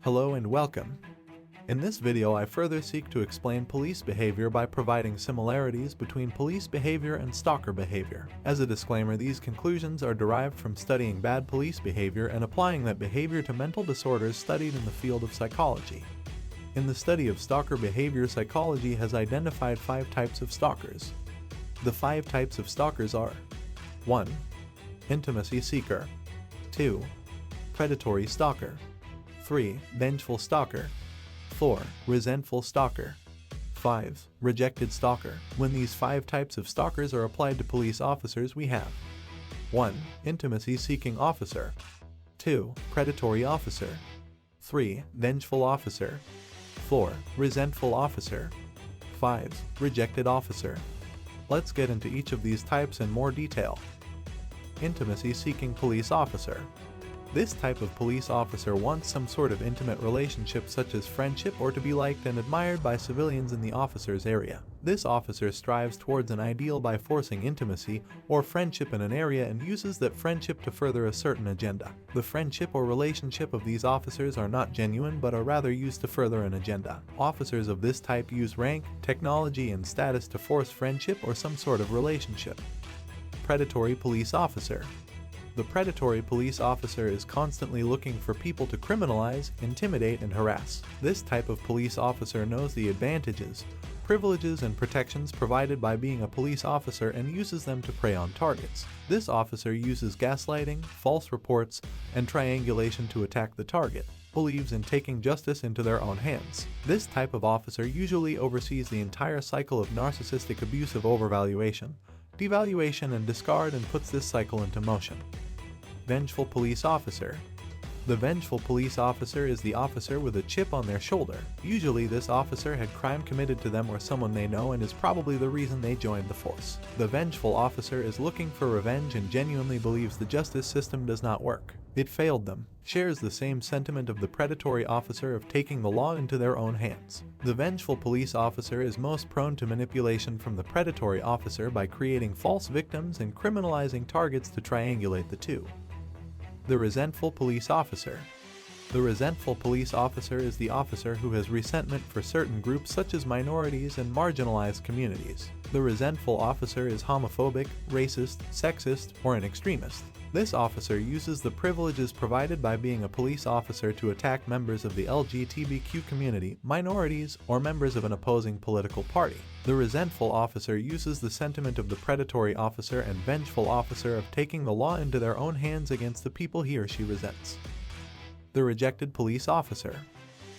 Hello and welcome. In this video I further seek to explain police behavior by providing similarities between police behavior and stalker behavior. As a disclaimer, these conclusions are derived from studying bad police behavior and applying that behavior to mental disorders studied in the field of psychology. In the study of stalker behavior, psychology has identified 5 types of stalkers. The 5 types of stalkers are 1. Intimacy seeker. 2. Predatory stalker. 3. Vengeful stalker. 4. Resentful stalker. 5. Rejected stalker. When these 5 types of stalkers are applied to police officers, we have 1. Intimacy-seeking officer. 2. Predatory officer. 3. Vengeful officer. 4. Resentful officer. 5. Rejected officer. Let's get into each of these types in more detail. Intimacy-seeking police officer. This type of police officer wants some sort of intimate relationship, such as friendship, or to be liked and admired by civilians in the officer's area. This officer strives towards an ideal by forcing intimacy or friendship in an area and uses that friendship to further a certain agenda. The friendship or relationship of these officers are not genuine but are rather used to further an agenda. Officers of this type use rank, technology, and status to force friendship or some sort of relationship. Predatory police officer. The predatory police officer is constantly looking for people to criminalize, intimidate, and harass. This type of police officer knows the advantages, privileges, and protections provided by being a police officer and uses them to prey on targets. This officer uses gaslighting, false reports, and triangulation to attack the target. Believes in taking justice into their own hands. This type of officer usually oversees the entire cycle of narcissistic abuse of overvaluation, devaluation, and discard, and puts this cycle into motion. Vengeful police officer. The vengeful police officer is the officer with a chip on their shoulder. Usually this officer had crime committed to them or someone they know and is probably the reason they joined the force. The vengeful officer is looking for revenge and genuinely believes the justice system does not work. It failed them. Shares the same sentiment of the predatory officer of taking the law into their own hands. The vengeful police officer is most prone to manipulation from the predatory officer by creating false victims and criminalizing targets to triangulate the two. The resentful police officer. The resentful police officer is the officer who has resentment for certain groups such as minorities and marginalized communities. The resentful officer is homophobic, racist, sexist, or an extremist. This officer uses the privileges provided by being a police officer to attack members of the LGBTQ community, minorities, or members of an opposing political party. The resentful officer uses the sentiment of the predatory officer and vengeful officer of taking the law into their own hands against the people he or she resents. The rejected police officer.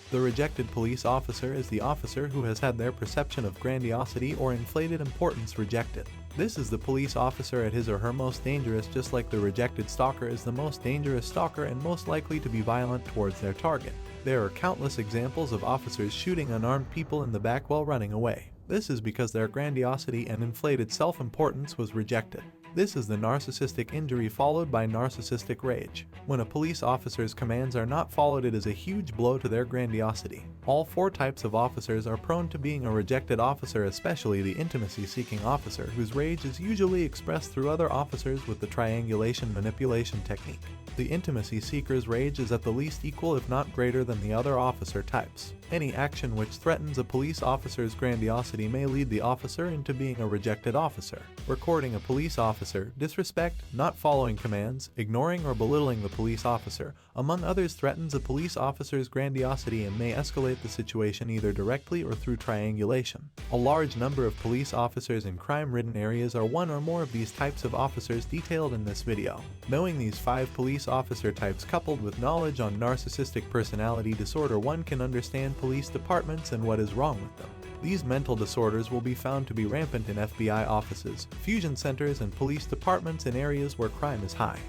The rejected police officer is the officer who has had their perception of grandiosity or inflated importance rejected. This is the police officer at his or her most dangerous, just like the rejected stalker is the most dangerous stalker and most likely to be violent towards their target. There are countless examples of officers shooting unarmed people in the back while running away. This is because their grandiosity and inflated self-importance was rejected. This is the narcissistic injury followed by narcissistic rage. When a police officer's commands are not followed, it is a huge blow to their grandiosity. All 4 types of officers are prone to being a rejected officer, especially the intimacy-seeking officer, whose rage is usually expressed through other officers with the triangulation manipulation technique. The intimacy seeker's rage is at the least equal, if not greater, than the other officer types. Any action which threatens a police officer's grandiosity may lead the officer into being a rejected officer. Recording a police officer, disrespect, not following commands, ignoring or belittling the police officer, among others, threatens a police officer's grandiosity and may escalate the situation either directly or through triangulation. A large number of police officers in crime-ridden areas are one or more of these types of officers detailed in this video. Knowing these 5 police officer types coupled with knowledge on narcissistic personality disorder, one can understand police departments and what is wrong with them. These mental disorders will be found to be rampant in FBI offices, fusion centers, and police departments in areas where crime is high.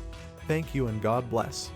Thank you and God bless.